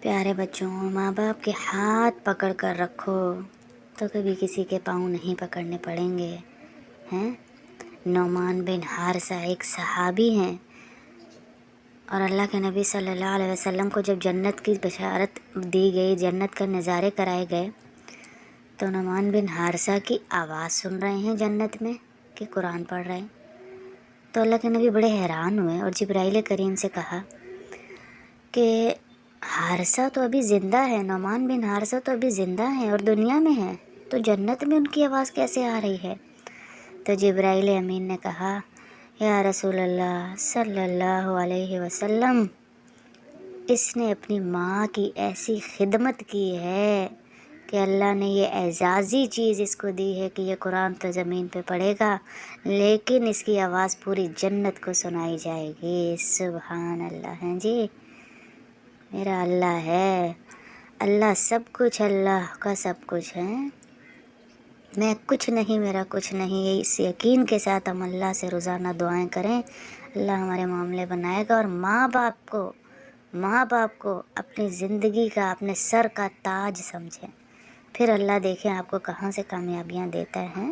پیارے بچوں، ماں باپ کے ہاتھ پکڑ کر رکھو تو کبھی کسی کے پاؤں نہیں پکڑنے پڑیں گے ہیں۔ نعمان بن حارثہ ایک صحابی ہیں، اور اللہ کے نبی صلی اللہ علیہ وسلم کو جب جنت کی بشارت دی گئی، جنت کا نظارے کرائے گئے، تو نعمان بن حارثہ کی آواز سن رہے ہیں جنت میں کہ قرآن پڑھ رہے ہیں۔ تو اللہ کے نبی بڑے حیران ہوئے اور جبرائیل کریم سے کہا کہ حارثہ تو ابھی زندہ ہے، نعمان بن حارثہ تو ابھی زندہ ہیں اور دنیا میں ہیں، تو جنت میں ان کی آواز کیسے آ رہی ہے؟ تو جبرائیل امین نے کہا، یا رسول اللہ صلی اللہ علیہ وسلم، اس نے اپنی ماں کی ایسی خدمت کی ہے کہ اللہ نے یہ اعزازی چیز اس کو دی ہے کہ یہ قرآن تو زمین پہ پڑھے گا لیکن اس کی آواز پوری جنت کو سنائی جائے گی۔ سبحان اللہ ہیں جی، میرا اللہ ہے، اللہ سب کچھ، اللہ کا سب کچھ ہے، میں کچھ نہیں، میرا کچھ نہیں۔ اس یقین کے ساتھ ہم اللہ سے روزانہ دعائیں کریں، اللہ ہمارے معاملے بنائے گا۔ اور ماں باپ کو اپنی زندگی کا، اپنے سر کا تاج سمجھیں، پھر اللہ دیکھیں آپ کو کہاں سے کامیابیاں دیتا ہے۔